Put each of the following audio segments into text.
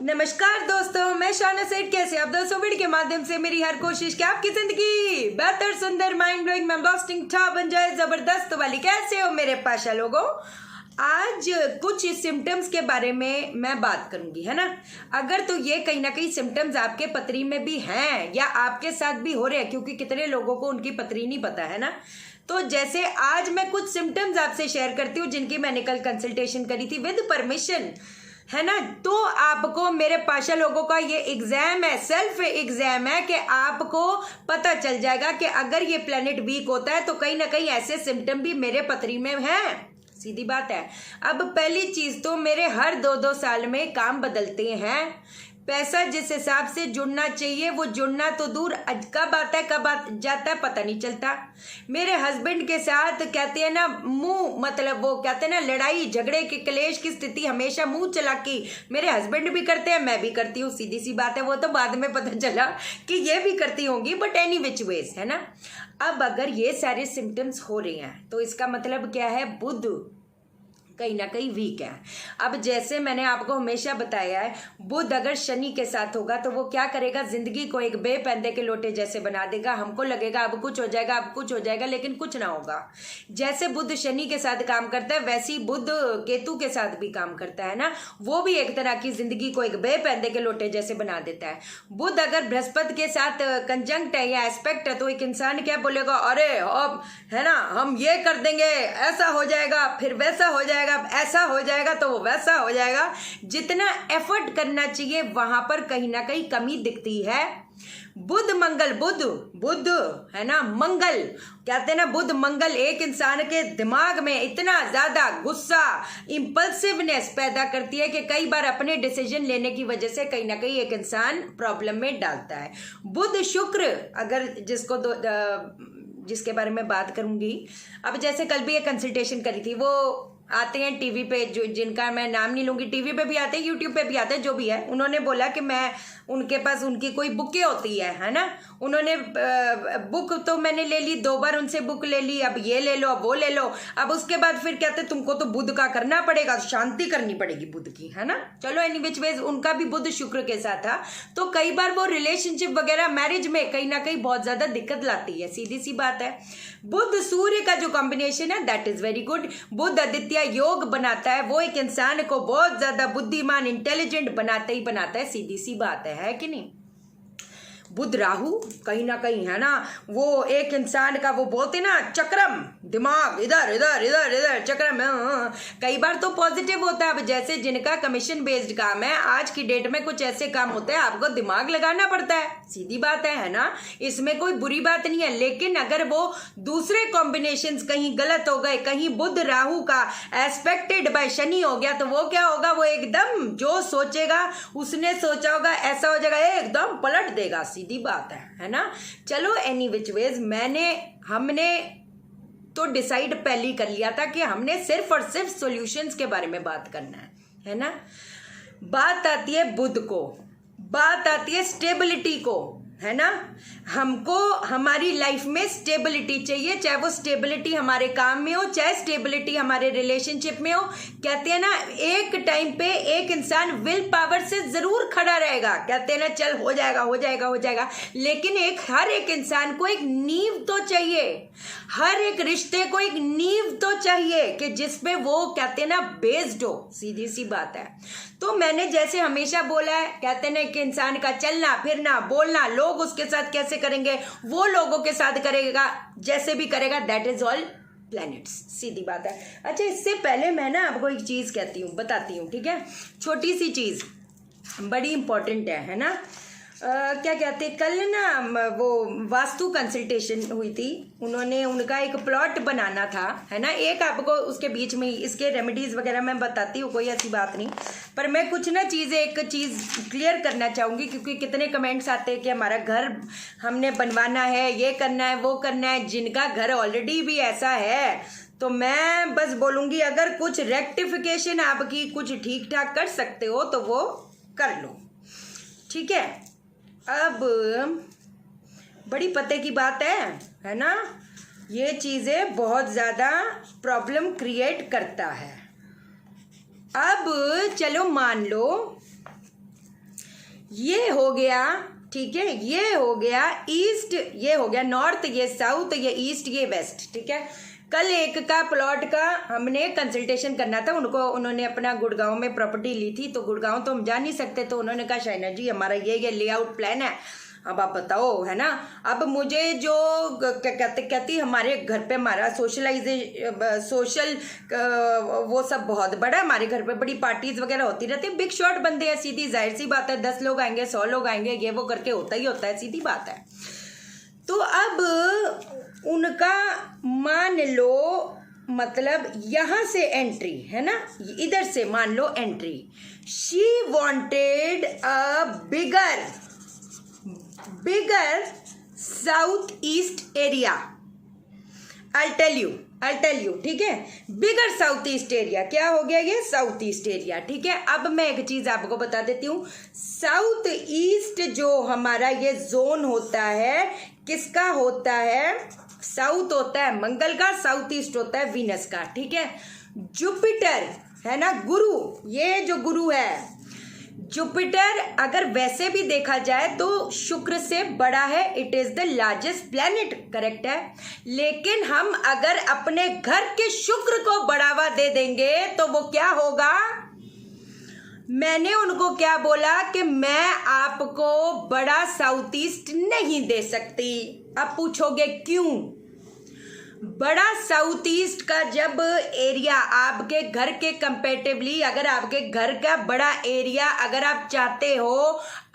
नमस्कार दोस्तों, मैं शाना सेठ। कैसे आप दोस्तों? वीडियो के माध्यम से मेरी हर कोशिश कि आपकी जिंदगी बेहतर, सुंदर, माइंड ब्लोइंग, मैमलास्टिंग ठा बन जाए, जबरदस्त वाली। कैसे हो मेरे पाशा लोगों? आज कुछ सिम्टम्स के बारे में मैं बात करूंगी, है ना। अगर तो ये कहीं ना कहीं सिम्टम्स आपके पथरी में भी हैं या आपके साथ भी हो रहे हैं, क्योंकि कितने लोगों को उनकी पथरी नहीं पता, है ना। तो जैसे आज मैं कुछ सिम्टम्स आपसे शेयर करती हूँ जिनकी मैंने कल कंसल्टेशन करी थी विद परमिशन, है ना। तो आपको मेरे पाशा लोगों का ये एग्जाम है, सेल्फ एग्जाम है कि आपको पता चल जाएगा कि अगर ये प्लेनेट वीक होता है तो कहीं ना कहीं ऐसे सिम्टम भी मेरे पथरी में हैं। सीधी बात है। अब पहली चीज तो मेरे हर 2-2 साल में काम बदलते हैं। पैसा जिस हिसाब से जुड़ना चाहिए वो जुड़ना तो दूर, कब आता है कब जाता है पता नहीं चलता। मेरे हस्बैंड के साथ कहते हैं ना मुंह, मतलब वो कहते हैं ना लड़ाई झगड़े के क्लेश की स्थिति, हमेशा मुंह चलाकी मेरे हस्बैंड भी करते हैं, मैं भी करती हूँ। सीधी सी बात है, वो तो बाद में पता चला कि ये भी करती होंगी, बट एनी विच वेज, है ना। अब अगर ये सारे सिम्टम्स हो रहे हैं तो इसका मतलब क्या है? बुध कहीं ना कहीं वीक है। अब जैसे मैंने आपको हमेशा बताया है, बुध अगर शनि के साथ होगा तो वो क्या करेगा? जिंदगी को एक बेपैंदे के लोटे जैसे बना देगा। हमको लगेगा अब कुछ हो जाएगा, अब कुछ हो जाएगा, लेकिन कुछ ना होगा। जैसे बुध शनि के साथ काम करता है वैसे ही बुध केतु के साथ भी काम करता है ना। वो भी एक तरह की जिंदगी को एक बेपैंदे के लोटे जैसे बना देता है। बुध अगर बृहस्पति के साथ कंजंक्ट है या एस्पेक्ट है तो एक इंसान क्या बोलेगा? अरे अब है ना, हम ये कर देंगे, ऐसा हो जाएगा, फिर वैसा हो जाएगा, ऐसा हो जाएगा तो वो वैसा हो जाएगा। जितना एफर्ट करना चाहिए वहां पर कहीं ना कहीं कमी दिखती है। बुध मंगल, बुध है ना, मंगल कहते हैं ना, बुध मंगल एक इंसान के दिमाग में इतना ज्यादा गुस्सा, इंपल्सिवनेस पैदा करती है कि कई बार अपने डिसीजन लेने की वजह से कहीं ना कहीं एक इंसान प्रॉब्लम में डालता है। बुध शुक्र अगर जिसके बारे में बात करूंगी, अब जैसे कल भी एक कंसल्टेशन करी थी, वो आते हैं टीवी पे, जो जिनका मैं नाम नहीं लूंगी, टीवी पे भी आते हैं, यूट्यूब पे भी आते हैं, जो भी है। उन्होंने बोला कि मैं उनके पास उनकी कोई बुकें होती है ना। उन्होंने बुक तो मैंने ले ली 2 बार, उनसे बुक ले ली, अब ये ले लो, अब वो ले लो। अब उसके बाद फिर कहते तुमको तो बुध का करना पड़ेगा, शांति करनी पड़ेगी बुध की, है ना। चलो एनी विच वेज, उनका भी बुध शुक्र के साथ था। तो कई बार वो रिलेशनशिप वगैरह मैरिज में कहीं ना कहीं बहुत ज्यादा दिक्कत लाती है। सीधी सी बात है। बुध सूर्य का जो कॉम्बिनेशन है दैट इज वेरी गुड। बुध आदित्य योग बनाता है, वो एक इंसान को बहुत ज्यादा बुद्धिमान, इंटेलिजेंट बनाता ही बनाता है। सीधी सी बात है कि नहीं। बुध राहु कहीं ना कहीं, है ना, वो एक इंसान का, वो बोलते ना चक्रम, दिमाग इधर इधर इधर इधर चक्रम, कई बार तो पॉजिटिव होता है। अब जैसे जिनका कमीशन बेस्ड काम है, आज की डेट में कुछ ऐसे काम होते हैं आपको दिमाग लगाना पड़ता है। सीधी बात है ना, इसमें कोई बुरी बात नहीं है। लेकिन अगर वो दूसरे कॉम्बिनेशंस कहीं गलत हो गए, कहीं बुध राहु का एस्पेक्टेड बाय शनि हो गया, तो वो क्या होगा? वो एकदम जो सोचेगा, उसने सोचा होगा ऐसा हो जाएगा, एकदम पलट देगा। सीधी बात है ना। चलो एनी विच वेज, हमने तो डिसाइड पहले ही कर लिया था कि हमने सिर्फ और सिर्फ सॉल्यूशंस के बारे में बात करना है ना। बात आती है बुध को, बात आती है स्टेबिलिटी को, है ना। हमको हमारी लाइफ में स्टेबिलिटी चाहिए, चाहे वो स्टेबिलिटी हमारे काम में हो, चाहे स्टेबिलिटी हमारे रिलेशनशिप में हो। कहते हैं ना, एक टाइम पे एक इंसान विल पावर से जरूर खड़ा रहेगा। कहते हैं ना, चल हो जाएगा हो जाएगा हो जाएगा, लेकिन हर एक इंसान को एक नींव तो चाहिए, हर एक रिश्ते को एक नींव तो चाहिए कि जिसपे वो कहते हैं ना बेस्ड हो। सीधी सी बात है। तो मैंने जैसे हमेशा बोला है, कहते हैं ना कि इंसान का चलना फिरना बोलना, लोग उसके साथ कैसे करेंगे, वो लोगों के साथ करेगा जैसे भी करेगा, दैट इज ऑल प्लैनेट्स। सीधी बात है। अच्छा, इससे पहले मैं ना आपको एक चीज बताती हूँ, ठीक है। छोटी सी चीज बड़ी इंपॉर्टेंट है ना। क्या कहते हैं, कल ना वो वास्तु कंसल्टेशन हुई थी, उनका एक प्लॉट बनाना था, है ना। एक आपको उसके बीच में इसके रेमेडीज वगैरह मैं बताती हूँ, कोई ऐसी बात नहीं, पर मैं कुछ ना एक चीज़ क्लियर करना चाहूँगी, क्योंकि कितने कमेंट्स आते हैं कि हमारा घर हमने बनवाना है, ये करना है, वो करना है। जिनका घर ऑलरेडी भी ऐसा है तो मैं बस बोलूँगी, अगर कुछ रेक्टिफिकेशन आपकी कुछ ठीक ठाक कर सकते हो तो वो कर लो, ठीक है। अब बड़ी पते की बात है ना। ये चीज़ें बहुत ज़्यादा प्रॉब्लम क्रिएट करता है। अब चलो मान लो ये हो गया, ठीक है, ये हो गया ईस्ट, ये हो गया नॉर्थ, ये साउथ, ये ईस्ट, ये वेस्ट, ठीक है। कल एक का प्लॉट का हमने कंसल्टेशन करना था, उन्होंने अपना गुड़गांव में प्रॉपर्टी ली थी, तो गुड़गांव तो हम जा नहीं सकते, तो उन्होंने कहा शाइना जी हमारा ये लेआउट प्लान है, अब आप बताओ, है ना। अब मुझे जो कहती हमारे घर पे हमारा सोशल वो सब बहुत बड़ा है, हमारे घर पे बड़ी पार्टीज वगैरह होती रहती है, बिग शॉट बंदे हैं, सीधी जाहिर सी बात है, 10 लोग आएंगे, 100 लोग आएंगे, ये वो करके होता ही होता है, सीधी बात है। तो अब उनका मान लो मतलब यहां से एंट्री है ना, इधर से मान लो entry, she wanted a bigger south east area. I'll tell you, ठीक है, बिगर साउथ ईस्ट एरिया, क्या हो गया ये साउथ ईस्ट एरिया, ठीक है। अब मैं एक चीज आपको बता देती हूँ, साउथ ईस्ट जो हमारा ये जोन होता है, किसका होता है, साउथ होता है मंगल का, साउथ ईस्ट होता है वीनस का, ठीक है। जुपिटर है ना गुरु, ये जो गुरु है जुपिटर, अगर वैसे भी देखा जाए तो शुक्र से बड़ा है, it is the largest planet, correct है। लेकिन हम अगर अपने घर के शुक्र को बढ़ावा दे देंगे तो वो क्या होगा, मैंने उनको क्या बोला कि मैं आपको बड़ा साउथ ईस्ट नहीं दे सकती। अब पूछोगे क्यों, बड़ा साउथ ईस्ट का जब एरिया आपके घर के कंपेरेटिवली, अगर आपके घर का बड़ा एरिया अगर आप चाहते हो,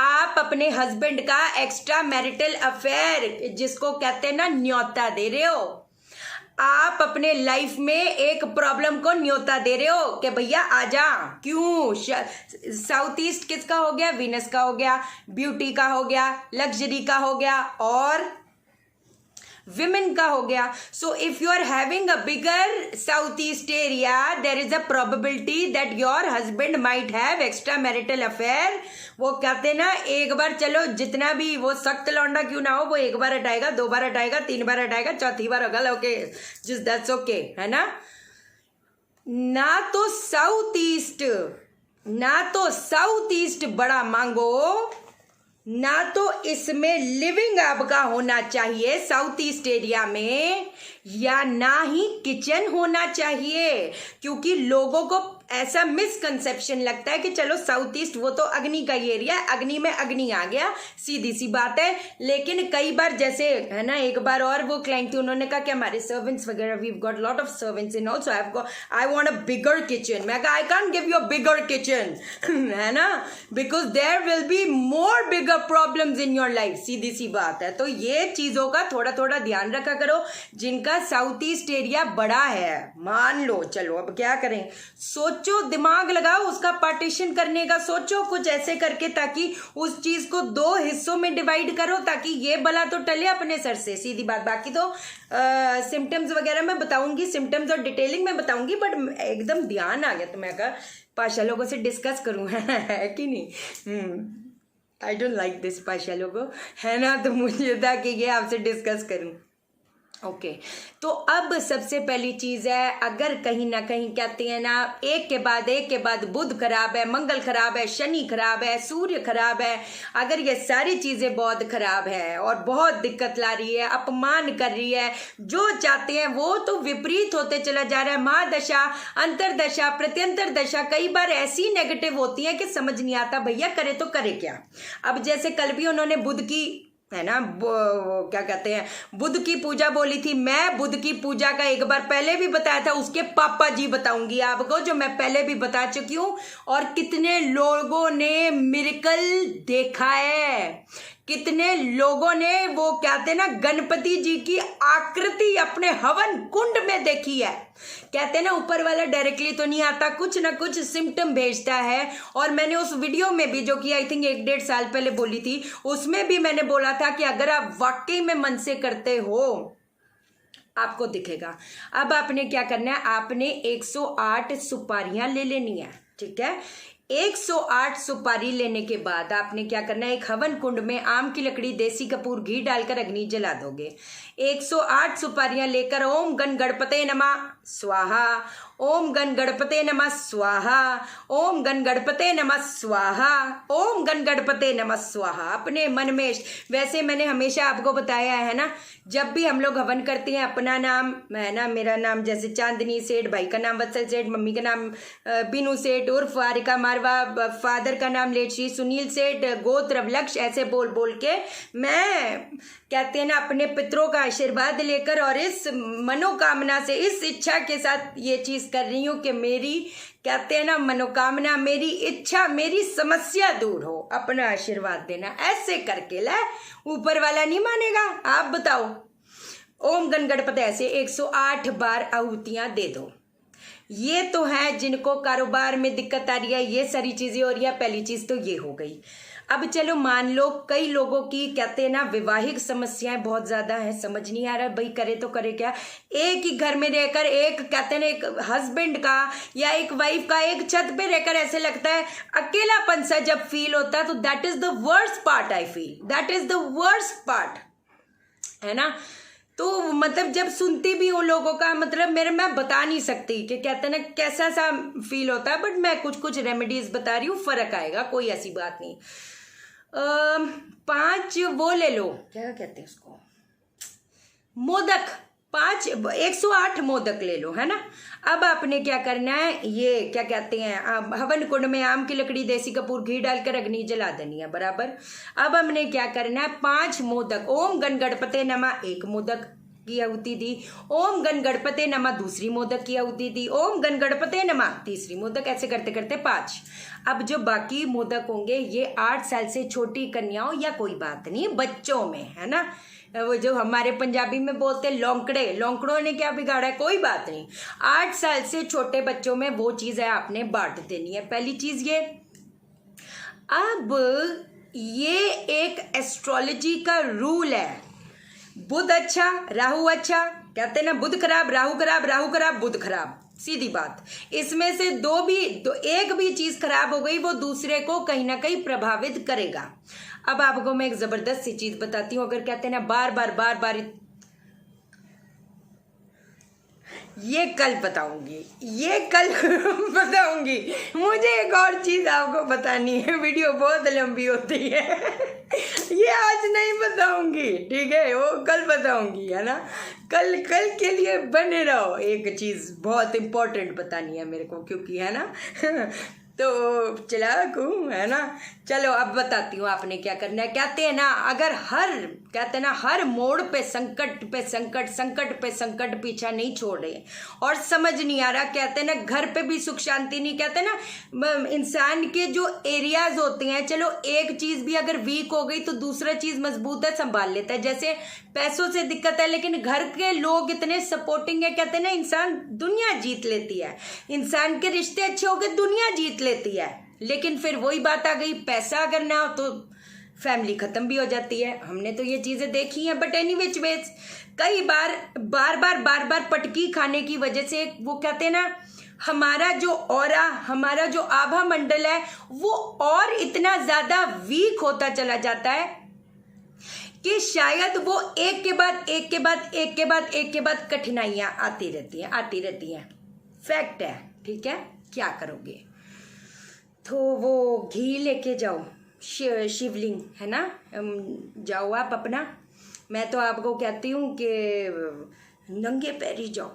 आप अपने हस्बैंड का एक्स्ट्रा मैरिटल अफेयर जिसको कहते हैं ना न्योता दे रहे हो, आप अपने लाइफ में एक प्रॉब्लम को न्योता दे रहे हो कि भैया आजा। क्यों, साउथ ईस्ट किसका हो गया, वीनस का हो गया, ब्यूटी का हो गया, लग्जरी का हो गया और विमेन का हो गया। So if you are having a bigger south east area, there is a probability that your husband might have extra marital affair. वो कहते ना, एक बार चलो जितना भी वो सख्त लौंडा क्यों ना हो, वो एक बार हटाएगा, 2 बार हटाएगा, 3 बार हटाएगा, चौथी बार होगा ओके जस्ट दैट्स ओके, है ना। ना तो साउथ ईस्ट बड़ा मांगो, ना तो इसमें लिविंग आपका होना चाहिए साउथ ईस्ट एरिया में, या ना ही किचन होना चाहिए, क्योंकि लोगों को ऐसा मिसकंसेप्शन लगता है कि चलो साउथ ईस्ट वो तो अग्नि का ही एरिया है, अग्नि में अग्नि आ गया, सीधी सी बात है। लेकिन कई बार जैसे है ना, एक बार और वो क्लाइंट थी, उन्होंने कहा कि हमारे सर्वेंट्स वगैरह, we got lot of servants in also, I want a bigger kitchen. मैं कहा I can't give you a bigger kitchen है ना, because there will be more bigger problems in your life, सीधी सी बात है। तो ये चीजों का थोड़ा थोड़ा ध्यान रखा करो। जिनका साउथ ईस्ट एरिया बड़ा है, मान लो, चलो अब क्या करें, सोचो, दिमाग लगाओ, उसका पार्टीशन करने का सोचो कुछ ऐसे करके, ताकि उस चीज को 2 हिस्सों में डिवाइड करो, ताकि ये बला तो टले अपने सर से, सीधी बात। बाकी तो सिम्टम्स वगैरह मैं बताऊंगी, सिम्टम्स और डिटेलिंग में बताऊंगी, बट एकदम ध्यान आ गया तो मैं कहा पाशा लोगों से डिस्कस करूं है कि नहीं। I don't like this Pasha लोगों, है ना, तो मुझे था कि ये आपसे डिस्कस करूं। ओके तो अब सबसे पहली चीज है, अगर कहीं ना कहीं कहते हैं ना, एक के बाद बुध खराब है, मंगल खराब है, शनि खराब है, सूर्य खराब है, अगर ये सारी चीजें बहुत खराब है और बहुत दिक्कत ला रही है, अपमान कर रही है, जो चाहते हैं वो तो विपरीत होते चला जा रहा है। महादशा, अंतरदशा, प्रत्यंतर दशा कई बार ऐसी नेगेटिव होती है कि समझ नहीं आता भैया करे तो करे क्या। अब जैसे कल भी उन्होंने बुध की, है ना, क्या कहते हैं, बुध की पूजा बोली थी। मैं बुध की पूजा का एक बार पहले भी बताया था, उसके पापा जी बताऊंगी आपको, जो मैं पहले भी बता चुकी हूं, और कितने लोगों ने मिरेकल देखा है, कितने लोगों ने वो कहते हैं ना गणपति जी की आकृति अपने हवन कुंड में देखी है। कहते हैं ना ऊपर वाला डायरेक्टली तो नहीं आता, कुछ ना कुछ सिम्टम भेजता है। और मैंने उस वीडियो में भी, जो कि आई थिंक 1-1.5 साल पहले बोली थी, उसमें भी मैंने बोला था कि अगर आप वाकई में मन से करते हो आपको दिखेगा। अब आपने क्या करना है, आपने 108 सुपारियां ले लेनी है, ठीक है। 108 सुपारी लेने के बाद आपने क्या करना है, एक हवन कुंड में आम की लकड़ी, देसी कपूर, घी डालकर अग्नि जला दोगे। 108 सुपारियां लेकर ओम गण गणपते नमः स्वाहा, ओम गण गणपते नमः स्वाहा, ओम गण गणपते नमः स्वाहा, ओम गण गणपते नमः स्वाहा। अपने मन में, वैसे मैंने हमेशा आपको बताया है ना, जब भी हम लोग हवन करते हैं अपना नाम है ना, मेरा नाम जैसे चांदनी सेठ, भाई का नाम वत्सल सेठ, मम्मी का नाम बीनू सेठ उर्फ वारिका मारवा, फादर का नाम लेट श्री सुनील सेठ, गोत्र लक्ष्य, ऐसे बोल बोल के मैं कहते हैं ना अपने पितरों का आशीर्वाद लेकर और इस मनोकामना से, इस इच्छा के साथ ये चीज कर रही हूँ कि मेरी कहते हैं ना मनोकामना, मेरी इच्छा, मेरी समस्या दूर हो। अपना आशीर्वाद देना ऐसे करके ले, ऊपर वाला नहीं मानेगा। आप बताओ, ओम गण गणपति ऐसे 108 बार आहुतियां दे दो। ये तो है जिनको कारोबार में दिक्कत आ रही है, ये सारी चीजें हो रही है। पहली चीज तो ये हो गई। अब चलो मान लो कई लोगों की कहते हैं ना वैवाहिक समस्याएं बहुत ज्यादा हैं, समझ नहीं आ रहा भाई करे तो करे क्या। एक ही घर में रहकर, एक कहते हैं ना एक हस्बैंड का या एक वाइफ का एक छत पे रहकर ऐसे लगता है अकेलापन सा जब फील होता है, तो that is the worst part. I feel that is the worst part, है ना। तो मतलब जब सुनती भी हूँ लोगों का, मतलब मैं बता नहीं सकती कि कहते हैं ना कैसा सा फील होता है, बट मैं कुछ कुछ रेमेडीज बता रही हूँ, फर्क आएगा, कोई ऐसी बात नहीं। 5 वो ले लो, क्या कहते हैं उसको, मोदक, 108 मोदक ले लो, है ना। अब आपने क्या करना है, ये क्या कहते हैं हवन कुंड में आम की लकड़ी, देसी कपूर, घी डालकर अग्नि जला देनी है बराबर। अब हमने क्या करना है, 5 मोदक, ओम गण गणपते नमः 1 मोदक की आहुति दी, ओम गण गणपते नमः दूसरी मोदक की आहुति दी, ओम गण गणपते नमः तीसरी मोदक, ऐसे करते करते 5। अब जो बाकी मोदक होंगे ये 8 साल से छोटी कन्याओं या कोई बात नहीं बच्चों में, है ना, वो जो हमारे पंजाबी में बोलते हैं लौंकड़े, लौंकड़ों ने क्या बिगाड़ा है, कोई बात नहीं। 8 साल से छोटे बच्चों में वो चीज है आपने बांट देनी है, पहली चीज ये। अब ये एक एस्ट्रोलॉजी का रूल है, बुध अच्छा राहु अच्छा, कहते हैं ना बुध खराब राहु खराब, राहु खराब बुध खराब, सीधी बात। इसमें से एक भी चीज खराब हो गई वो दूसरे को कहीं ना कहीं प्रभावित करेगा। अब आपको मैं एक जबरदस्त सी चीज बताती हूँ, अगर कहते हैं ना बार बार ये कल बताऊंगी, ये कल बताऊंगी। मुझे एक और चीज आपको बतानी है, वीडियो बहुत लंबी होती है ये आज नहीं बताऊंगी, ठीक है, वो कल बताऊंगी, है ना। कल के लिए बने रहो, एक चीज बहुत इंपॉर्टेंट बतानी है मेरे को, क्योंकि है ना तो चालाक हूँ, है ना। चलो अब बताती हूँ आपने क्या करना है। कहते हैं ना अगर कहते हैं ना हर मोड़ पे संकट पे संकट, संकट पे संकट पीछा नहीं छोड़ रहे और समझ नहीं आ रहा, कहते हैं ना घर पे भी सुख शांति नहीं, कहते हैं ना इंसान के जो एरियाज होते हैं, चलो एक चीज भी अगर वीक हो गई तो दूसरा चीज मजबूत है, संभाल लेता है। जैसे पैसों से दिक्कत है लेकिन घर के लोग इतने सपोर्टिंग है, कहते हैं ना इंसान दुनिया जीत लेती है, इंसान के रिश्ते अच्छे हो गए दुनिया जीत लेती है। लेकिन फिर वही बात आ गई, पैसा अगर ना हो तो फैमिली खत्म भी हो जाती है। हमने तो ये चीजें देखी हैं, बट एनीवेज कई बार पटकी खाने की वजह से वो कहते हैं ना हमारा जो ऑरा, हमारा जो आभा मंडल है वो और इतना ज्यादा वीक होता चला जाता है कि शायद वो एक के बाद कठिनाइयां आती रहती हैं। फैक्ट है, ठीक है। क्या करोगे, तो वो घी लेके जाओ, शिवलिंग है ना, जाओ आप अपना, मैं तो आपको कहती हूँ कि नंगे पैरी जाओ।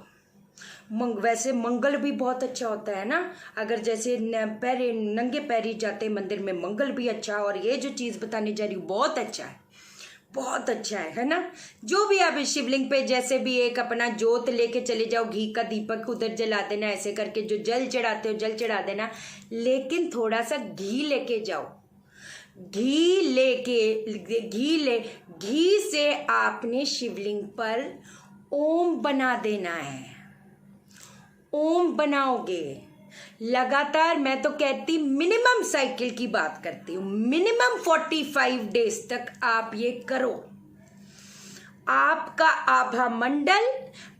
वैसे मंगल भी बहुत अच्छा होता है ना, अगर जैसे नंगे पैरी जाते मंदिर में मंगल भी अच्छा, और ये जो चीज़ बताने जा रही हूँ बहुत अच्छा है, बहुत अच्छा है ना। जो भी आप शिवलिंग पे जैसे भी एक अपना जोत लेके चले जाओ, घी का दीपक उधर जला देना, ऐसे करके जो जल चढ़ाते हो जल चढ़ा देना, लेकिन थोड़ा सा घी लेके जाओ। घी से आपने शिवलिंग पर ओम बना देना है। ओम बनाओगे लगातार, मैं तो कहती मिनिमम साइकिल की बात करती हूँ, मिनिमम 45 डेज तक आप ये करो। आपका आभा मंडल,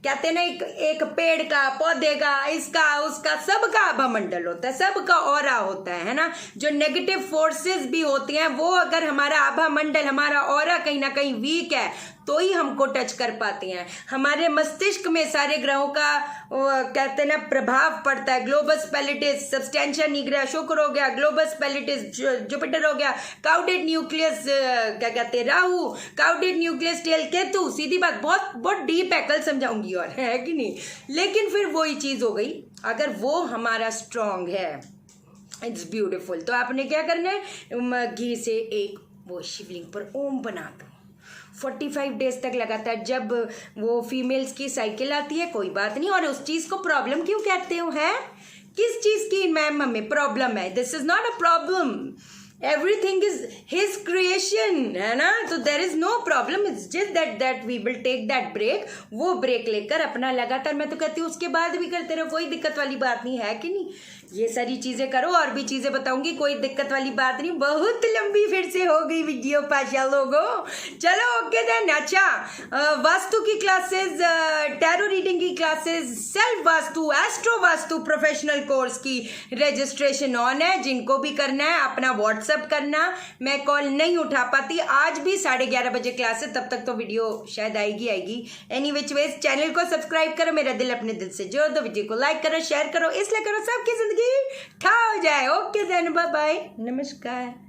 कहते हैं ना एक पेड़ का, पौधे का, इसका उसका सबका आभा मंडल होता है, सबका ऑरा होता है ना। जो नेगेटिव फोर्सेस भी होती हैं वो अगर हमारा आभा मंडल, हमारा ऑरा कहीं ना कहीं वीक है तो ही हमको टच कर पाते हैं। हमारे मस्तिष्क में सारे ग्रहों का कहते हैं ना प्रभाव पड़ता है। ग्लोबस पैलिटिस सब्सटेंशिया निग्रा शुक्र हो गया, ग्लोबस पैलिटिस जुपिटर हो गया, काउडेड न्यूक्लियस क्या कहते हैं Rahu, caudate nucleus tail Ketu. सीधी बात, बहुत बहुत डीप है, कल समझाऊंगी और है कि नहीं। लेकिन फिर वही चीज हो गई, अगर वो हमारा स्ट्रांग है, इट्स ब्यूटिफुल, तो आपने क्या करना है, घी से एक वो शिवलिंग पर ओम बना दो 45 डेज तक लगातार। जब वो फीमेल्स की साइकिल आती है कोई बात नहीं, और उस चीज को प्रॉब्लम क्यों कहते हो, है किस चीज की मैम हमें प्रॉब्लम है, this is not a problem, everything is his creation, है ना। तो there is no problem, it's just that we will take that break. वो ब्रेक लेकर अपना लगातार, मैं तो कहती हूँ उसके बाद भी करते रहो, कोई दिक्कत वाली बात नहीं है कि नहीं। ये सारी चीजें करो, और भी चीजें बताऊंगी, कोई दिक्कत वाली बात नहीं। बहुत लंबी फिर से हो गई वीडियो पाशा लोगों। चलो ओके देन। अच्छा, वास्तु की क्लासेस, टैरो रीडिंग की classes, self vastu, astro vastu professional course की रजिस्ट्रेशन ऑन है। जिनको भी करना है अपना व्हाट्सएप करना, मैं कॉल नहीं उठा पाती। आज भी 11:30 बजे क्लास है, तब तक तो वीडियो शायद आएगी। एनी विच वेज चैनल को सब्सक्राइब करो, मेरा दिल अपने दिल से जोड़ दो, वीडियो को लाइक करो, शेयर करो, इसलिए करो सबकी जिंदगी ठा हो जाए। ओके देन, बाय बाय, नमस्कार।